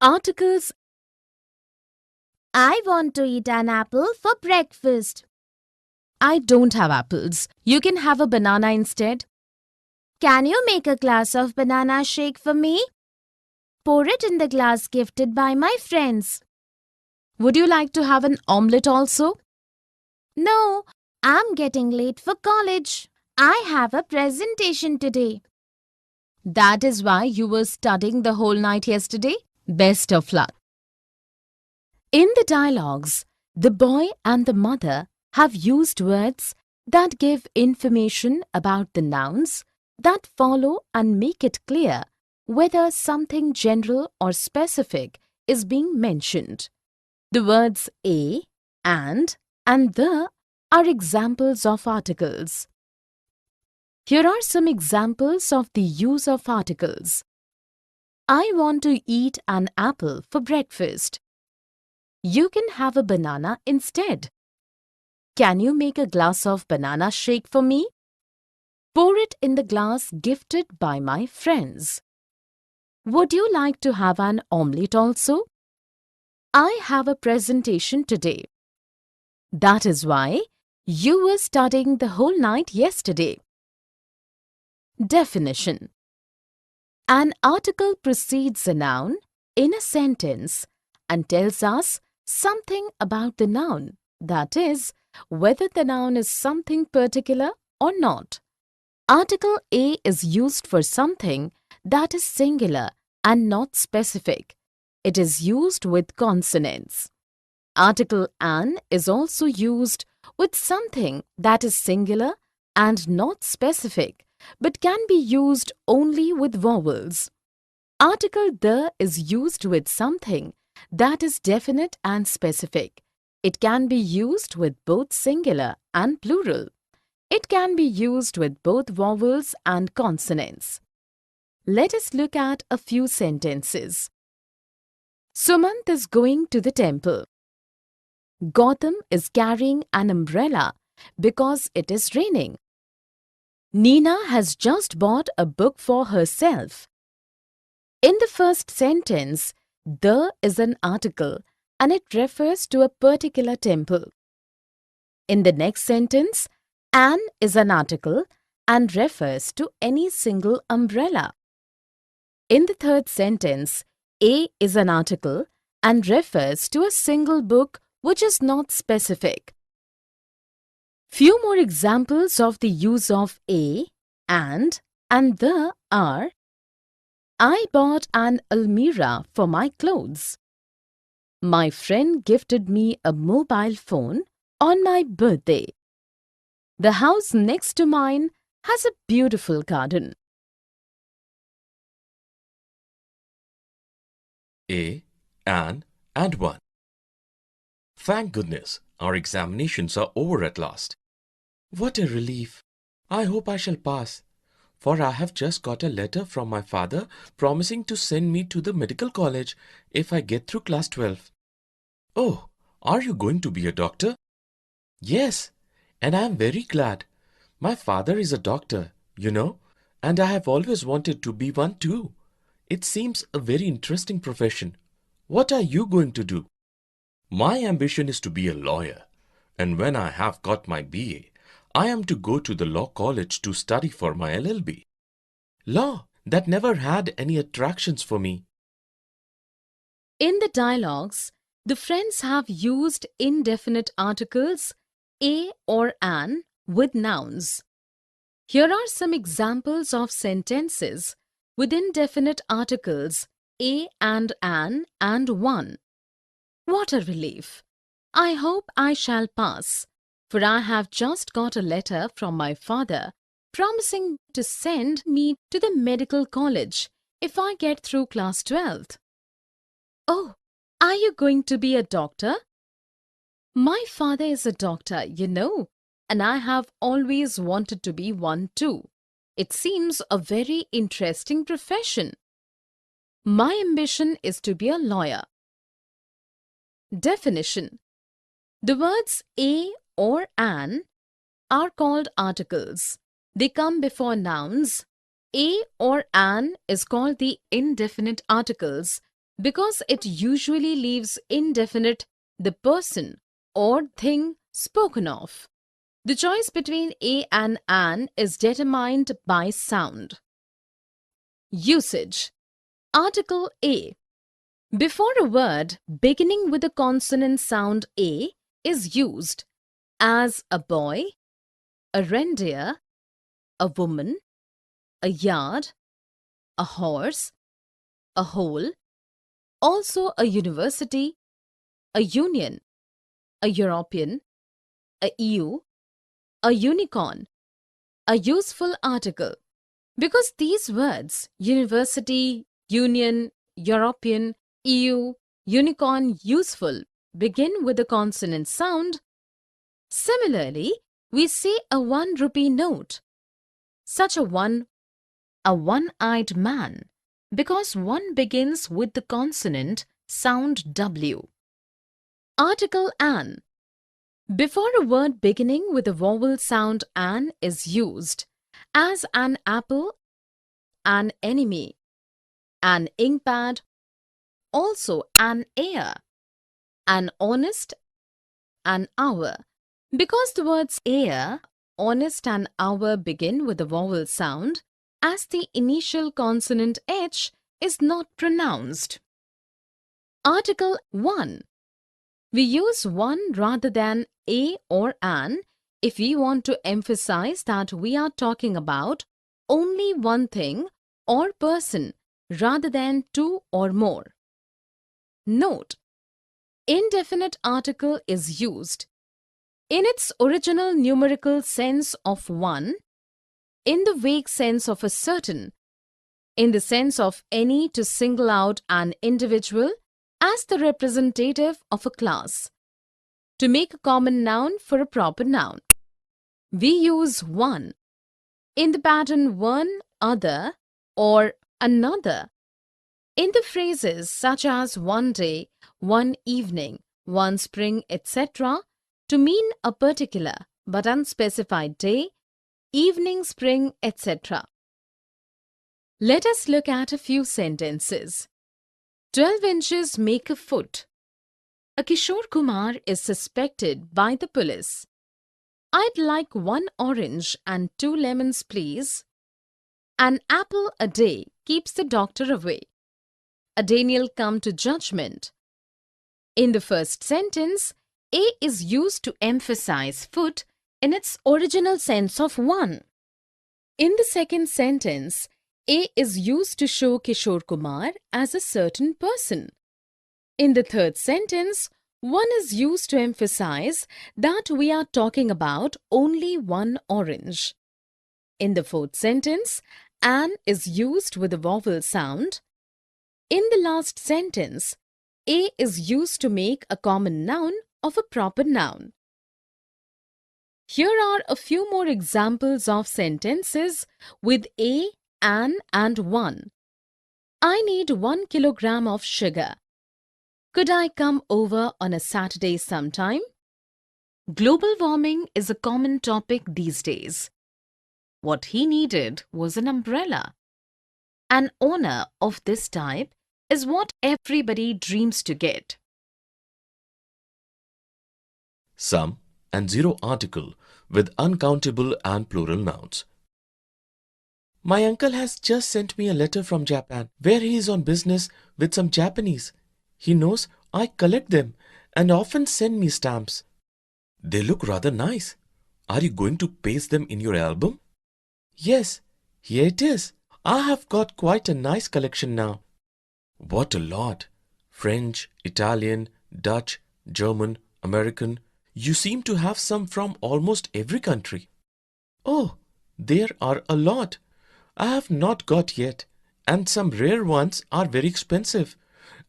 Articles. I want to eat an apple for breakfast. I don't have apples. You can have a banana instead. Can you make a glass of banana shake for me? Pour it in the glass gifted by my friends. Would you like to have an omelette also? No, I'm getting late for college. I have a presentation today. That is why you were studying the whole night yesterday? Best of luck. In the dialogues, the boy and the mother have used words that give information about the nouns that follow and make it clear whether something general or specific is being mentioned. The words a, and the are examples of articles. Here are some examples of the use of articles. I want to eat an apple for breakfast. You can have a banana instead. Can you make a glass of banana shake for me? Pour it in the glass gifted by my friends. Would you like to have an omelette also? I have a presentation today. That is why you were studying the whole night yesterday. Definition. An article precedes a noun in a sentence and tells us something about the noun, that is, whether the noun is something particular or not. Article A is used for something that is singular and not specific. It is used with consonants. Article an is also used with something that is singular and not specific, but can be used only with vowels. Article the is used with something that is definite and specific. It can be used with both singular and plural. It can be used with both vowels and consonants. Let us look at a few sentences. Sumant is going to the temple. Gautam is carrying an umbrella because it is raining. Nina has just bought a book for herself. In the first sentence, the is an article and it refers to a particular temple. In the next sentence, an is an article and refers to any single umbrella. In the third sentence, a is an article and refers to a single book which is not specific. Few more examples of the use of a, and the are: I bought an almirah for my clothes. My friend gifted me a mobile phone on my birthday. The house next to mine has a beautiful garden. A, an, and one. Thank goodness, our examinations are over at last. What a relief! I hope I shall pass, for I have just got a letter from my father promising to send me to the medical college if I get through class 12. Oh, are you going to be a doctor? Yes, and I am very glad. My father is a doctor, you know, and I have always wanted to be one too. It seems a very interesting profession. What are you going to do? My ambition is to be a lawyer, and when I have got my BA, I am to go to the law college to study for my LLB. Law, that never had any attractions for me. In the dialogues, the friends have used indefinite articles a or an with nouns. Here are some examples of sentences with indefinite articles a and an and one. What a relief! I hope I shall pass, for I have just got a letter from my father promising to send me to the medical college if I get through class 12th. Oh, are you going to be a doctor? My father is a doctor, you know, and I have always wanted to be one too. It seems a very interesting profession. My ambition is to be a lawyer. Definition. The words a or an are called articles. They come before nouns. A or an is called the indefinite articles because it usually leaves indefinite the person or thing spoken of. The choice between a and an is determined by sound. Usage. Article A. Before a word beginning with the consonant sound A is used as a boy, a reindeer, a woman, a yard, a horse, a hole, also a university, a union, a European, a EU, a unicorn, a useful article. Because these words, university, union, European, EU, unicorn, useful, begin with a consonant sound, similarly, we say a 1 rupee note. Such a one-eyed man, because one begins with the consonant sound W. Article an. Before a word beginning with a vowel sound an is used, as an apple, an enemy, an inkpad, also an heir, an honest, an hour. Because the words heir, honest and hour begin with a vowel sound, as the initial consonant H is not pronounced. Article 1. We use one rather than a or an if we want to emphasize that we are talking about only one thing or person rather than two or more. Note: indefinite article is used in its original numerical sense of one, in the vague sense of a certain, in the sense of any to single out an individual as the representative of a class, to make a common noun for a proper noun. We use one in the pattern one, other, or another. In the phrases such as one day, one evening, one spring, etc., to mean a particular but unspecified day, evening, spring, etc. Let us look at a few sentences. 12 inches make a foot. A Kishore Kumar is suspected by the police. I'd like 1 orange and 2 lemons, please. An apple a day keeps the doctor away. A Daniel come to judgment. In the first sentence, a is used to emphasize foot in its original sense of one. In the second sentence, a is used to show Kishore Kumar as a certain person. In the third sentence, one is used to emphasize that we are talking about only one orange. In the fourth sentence, an is used with a vowel sound. In the last sentence, a is used to make a common noun of a proper noun. Here are a few more examples of sentences with a, an, and one. I need 1 kilogram of sugar. Could I come over on a Saturday sometime? Global warming is a common topic these days. What he needed was an umbrella. An honor of this type is what everybody dreams to get. Some and zero article with uncountable and plural nouns. My uncle has just sent me a letter from Japan where he is on business with some Japanese. He knows I collect them and often send me stamps. They look rather nice. Are you going to paste them in your album? Yes, here it is. I have got quite a nice collection now. What a lot! French, Italian, Dutch, German, American. You seem to have some from almost every country. Oh, there are a lot. I have not got yet, and some rare ones are very expensive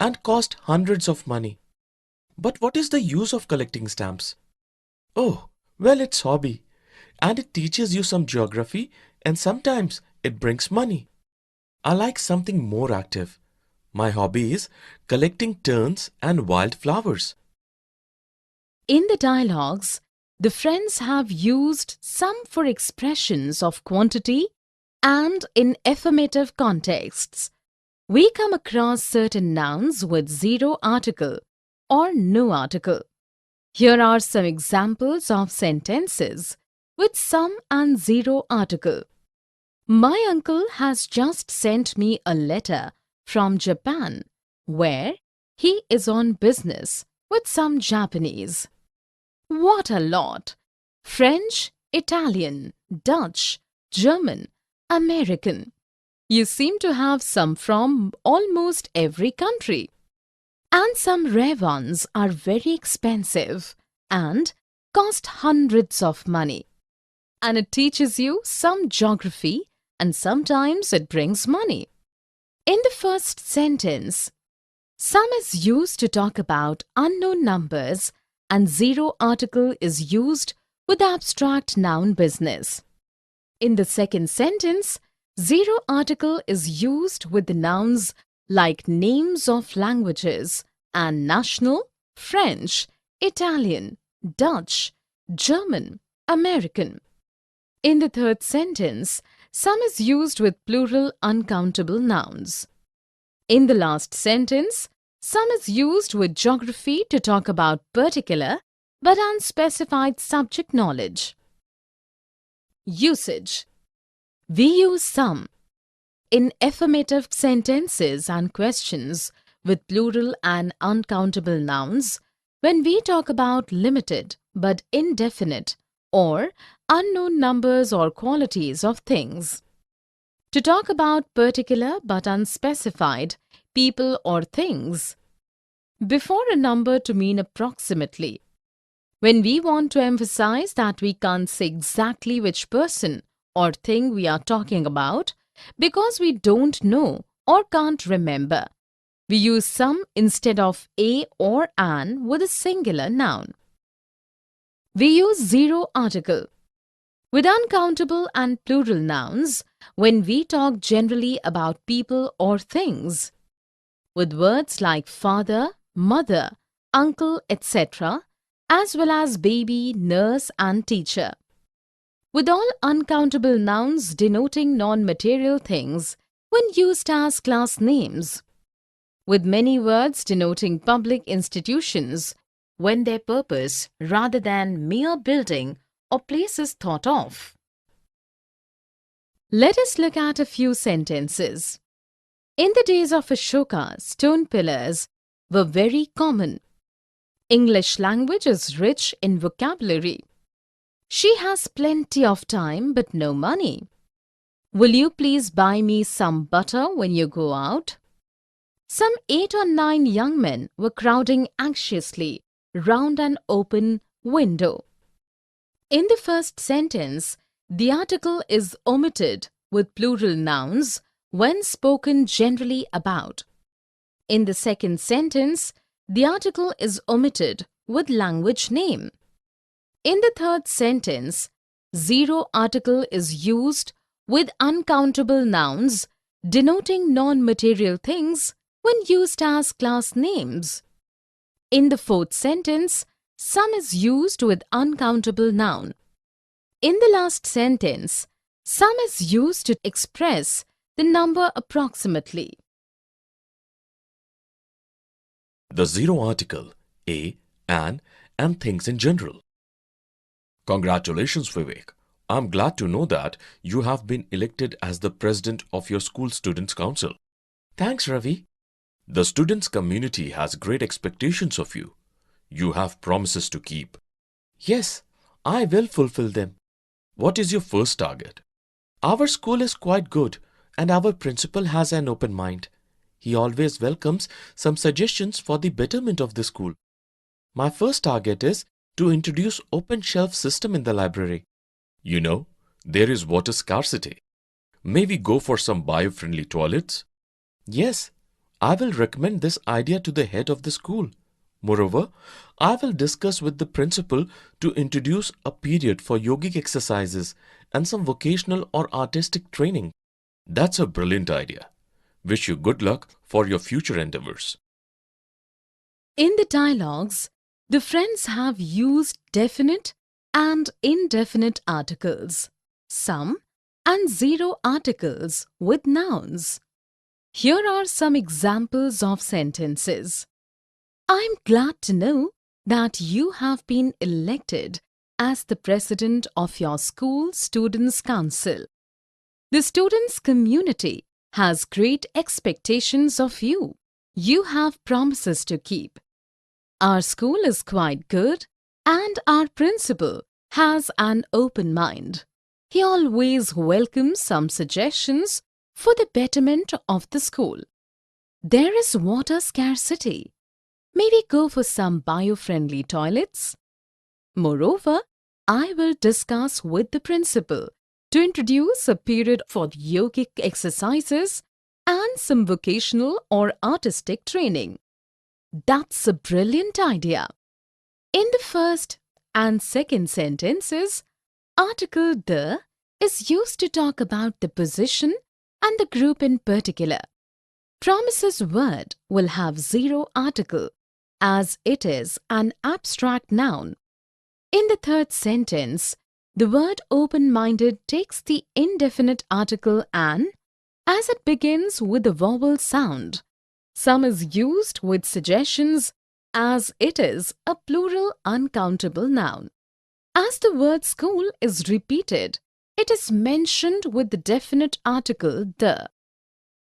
and cost hundreds of money. But what is the use of collecting stamps? Oh, well, it's hobby, and it teaches you some geography, and sometimes it brings money. I like something more active. My hobby is collecting terns and wild flowers. In the dialogues, the friends have used some for expressions of quantity and in affirmative contexts. we come across certain nouns with zero article or no article. Here are some examples of sentences with some and zero article. My uncle has just sent me a letter from Japan where he is on business with some Japanese. What a lot! French, Italian, Dutch, German, American. You seem to have some from almost every country. And some rare ones are very expensive and cost hundreds of money. And it teaches you some geography and sometimes it brings money. In the first sentence, some is used to talk about unknown numbers and zero article is used with abstract noun business. In the second sentence, zero article is used with the nouns like names of languages and national, French, Italian, Dutch, German, American. In the third sentence, some is used with plural uncountable nouns. In the last sentence, some is used with geography to talk about particular but unspecified subject knowledge. Usage. We use some in affirmative sentences and questions with plural and uncountable nouns when we talk about limited but indefinite or unknown numbers or qualities of things. To talk about particular but unspecified people or things. Before a number to mean approximately. When we want to emphasize that we can't say exactly which person or thing we are talking about because we don't know or can't remember, we use some instead of a or an with a singular noun. We use zero article with uncountable and plural nouns when we talk generally about people or things. With words like father, mother, uncle, etc., as well as baby, nurse and teacher. With all uncountable nouns denoting non-material things when used as class names. With many words denoting public institutions when their purpose rather than mere building or places thought of. Let us look at a few sentences. In the days of Ashoka, stone pillars were very common. English language is rich in vocabulary. She has plenty of time but no money. Will you please buy me some butter when you go out? Some 8 or 9 young men were crowding anxiously round an open window. In the first sentence, the article is omitted with plural nouns when spoken generally about. In the second sentence, the article is omitted with language name. In the third sentence, zero article is used with uncountable nouns denoting non-material things when used as class names. In the fourth sentence, some is used with uncountable noun. In the last sentence, some is used to express the number approximately. The zero article, a, an, and things in general. Congratulations, Vivek. I'm glad to know that you have been elected as the president of your school students' council. Thanks, Ravi. The students' community has great expectations of you. You have promises to keep. Yes, I will fulfill them. What is your first target? Our school is quite good and our principal has an open mind. He always welcomes some suggestions for the betterment of the school. My first target is to introduce open shelf system in the library. You know, there is water scarcity. May we go for some bio-friendly toilets? Yes, I will recommend this idea to the head of the school. Moreover, I will discuss with the principal to introduce a period for yogic exercises and some vocational or artistic training. That's a brilliant idea. Wish you good luck for your future endeavors. In the dialogues, the friends have used definite and indefinite articles, some and zero articles with nouns. Here are some examples of sentences. I'm glad to know that you have been elected as the president of your school students' council. The students' community has great expectations of you. You have promises to keep. Our school is quite good and our principal has an open mind. He always welcomes some suggestions for the betterment of the school. There is water scarcity. May we go for some bio-friendly toilets? Moreover, I will discuss with the principal to introduce a period for yogic exercises and some vocational or artistic training. That's a brilliant idea. In the first and second sentences, article the is used to talk about the position and the group in particular. Promises word will have zero article as it is an abstract noun. In the third sentence, the word open-minded takes the indefinite article an as it begins with a vowel sound. Some is used with suggestions as it is a plural uncountable noun. As the word school is repeated, it is mentioned with the definite article the.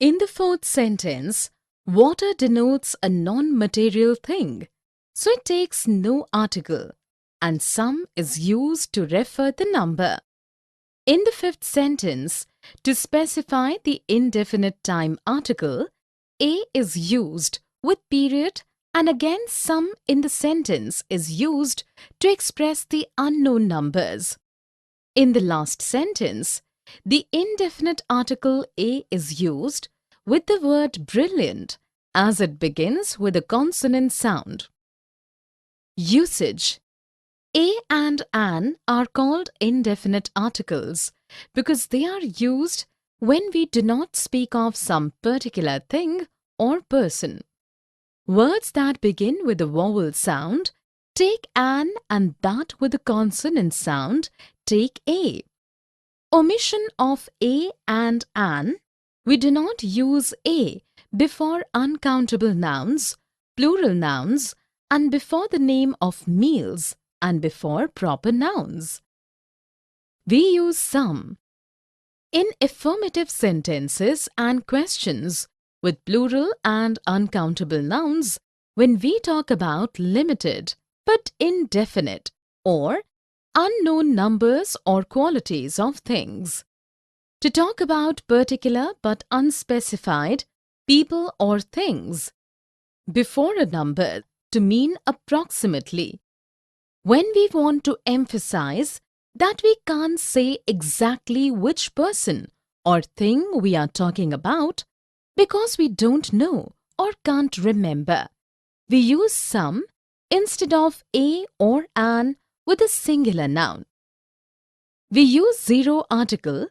In the fourth sentence, water denotes a non-material thing, so it takes no article, and some is used to refer the number. In the fifth sentence, to specify the indefinite time article, a is used with period, and again some in the sentence is used to express the unknown numbers. In the last sentence, the indefinite article a is used with the word brilliant as it begins with a consonant sound. Usage. A and an are called indefinite articles because they are used when we do not speak of some particular thing or person. Words that begin with a vowel sound take an, and that with a consonant sound take a. Omission of a and an. We do not use a before uncountable nouns, plural nouns, and before the name of meals and before proper nouns. We use some. In affirmative sentences and questions with plural and uncountable nouns, when we talk about limited but indefinite or unknown numbers or qualities of things. To talk about particular but unspecified people or things. Before a number to mean approximately. When we want to emphasize that we can't say exactly which person or thing we are talking about because we don't know or can't remember, we use some instead of a or an with a singular noun. We use zero article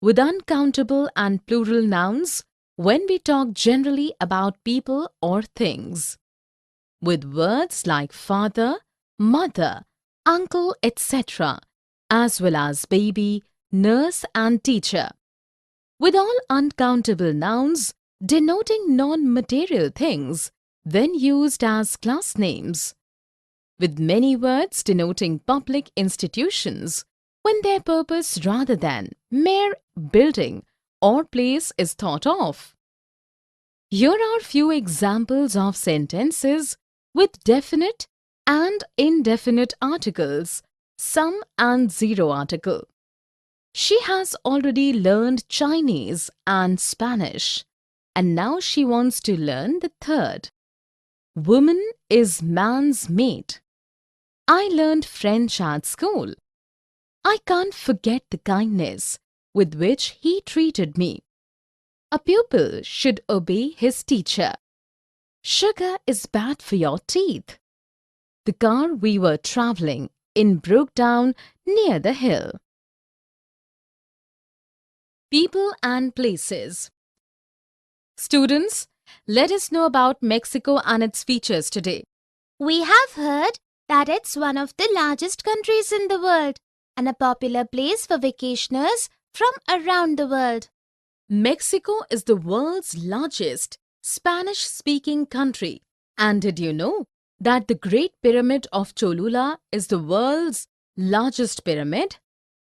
with uncountable and plural nouns when we talk generally about people or things. With words like father, mother, uncle, etc., as well as baby, nurse and teacher. With all uncountable nouns denoting non-material things, then used as class names. With many words denoting public institutions, when their purpose rather than mere building or place is thought of. Here are few examples of sentences with definite and indefinite articles, some and zero article. She has already learned Chinese and Spanish, and now she wants to learn the third. Woman is man's mate. I learned French at school. I can't forget the kindness with which he treated me. A pupil should obey his teacher. Sugar is bad for your teeth. The car we were traveling in broke down near the hill. People and places. Students, let us know about Mexico and its features today. We have heard that it's one of the largest countries in the world and a popular place for vacationers from around the world. Mexico is the world's largest Spanish-speaking country. And did you know that the Great Pyramid of Cholula is the world's largest pyramid?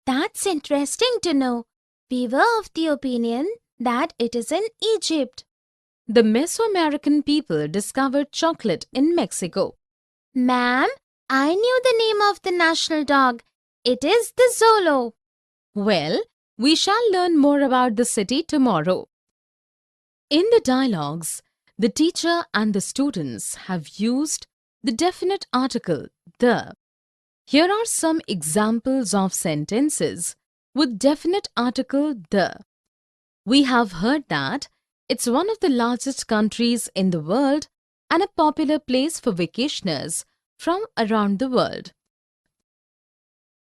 That's interesting to know. We were of the opinion that it is in Egypt. The Mesoamerican people discovered chocolate in Mexico. Ma'am, I knew the name of the national dog. It is the Zolo. Well, we shall learn more about the city tomorrow. In the dialogues, the teacher and the students have used the definite article, the. Here are some examples of sentences with definite article, the. We have heard that it's one of the largest countries in the world and a popular place for vacationers from around the world.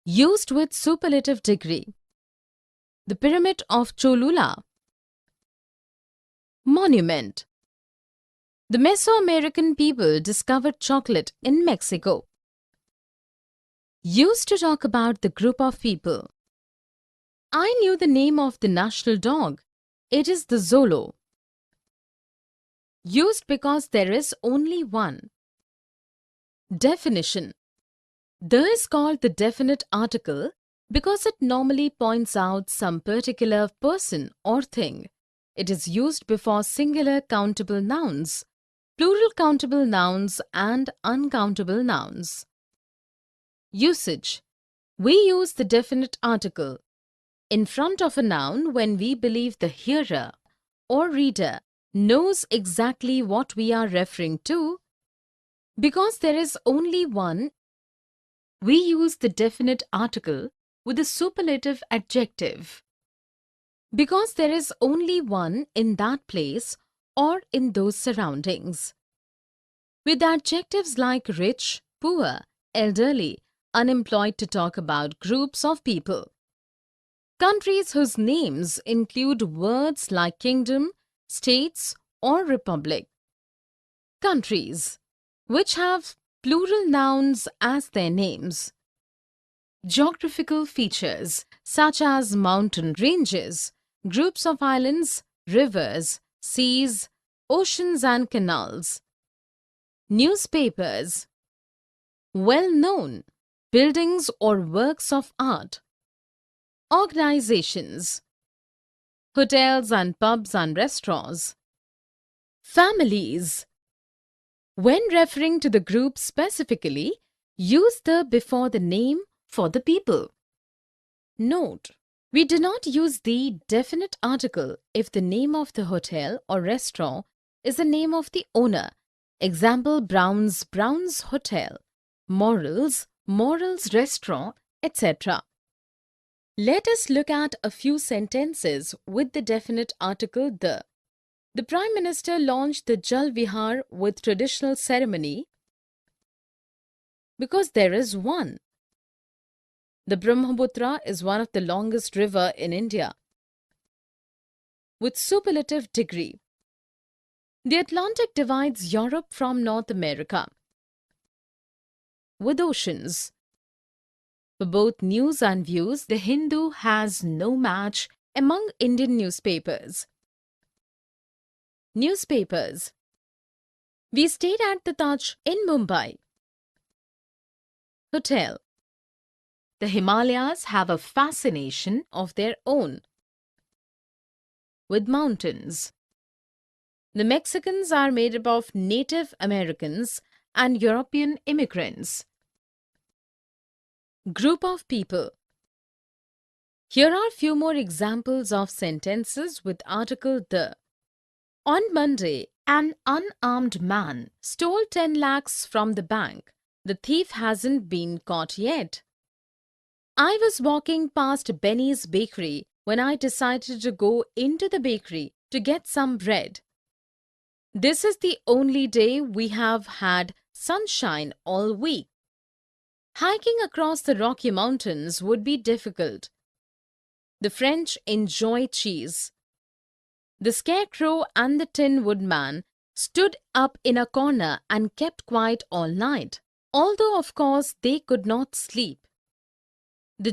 Used with superlative degree. The Pyramid of Cholula. Monument. The Mesoamerican people discovered chocolate in Mexico. Used to talk about the group of people. I knew the name of the national dog. It is the Zolo. Used because there is only one. Definition. The is called the definite article because it normally points out some particular person or thing. It is used before singular countable nouns, plural countable nouns and uncountable nouns. Usage. We use the definite article in front of a noun when we believe the hearer or reader knows exactly what we are referring to. Because there is only one, we use the definite article with a superlative adjective. Because there is only one in that place or in those surroundings. With adjectives like rich, poor, elderly, unemployed to talk about groups of people. Countries whose names include words like kingdom, states, or republic. Countries which have plural nouns as their names. Geographical features such as mountain ranges, groups of islands, rivers, seas, oceans and canals. Newspapers. Well-known buildings or works of art. Organizations. Hotels and pubs and restaurants. Families. When referring to the group specifically, use the before the name for the people. Note: we do not use the definite article if the name of the hotel or restaurant is the name of the owner. Example: Brown's Hotel, Morals Restaurant, etc. Let us look at a few sentences with the definite article the. The Prime Minister launched the Jal Vihar with traditional ceremony because there is one. The Brahmaputra is one of the longest river in India. With superlative degree. The Atlantic divides Europe from North America. With oceans. For both news and views, the Hindu has no match among Indian newspapers. Newspapers. We stayed at the Taj in Mumbai. Hotel. The Himalayas have a fascination of their own. With mountains. The Mexicans are made up of Native Americans and European immigrants. Group of people. Here are few more examples of sentences with article the. On Monday, an unarmed man stole 10 lakhs from the bank. The thief hasn't been caught yet. I was walking past Benny's bakery when I decided to go into the bakery to get some bread. This is the only day we have had sunshine all week. Hiking across the Rocky Mountains would be difficult. The French enjoy cheese. The Scarecrow and the Tin Woodman stood up in a corner and kept quiet all night, although of course they could not sleep. The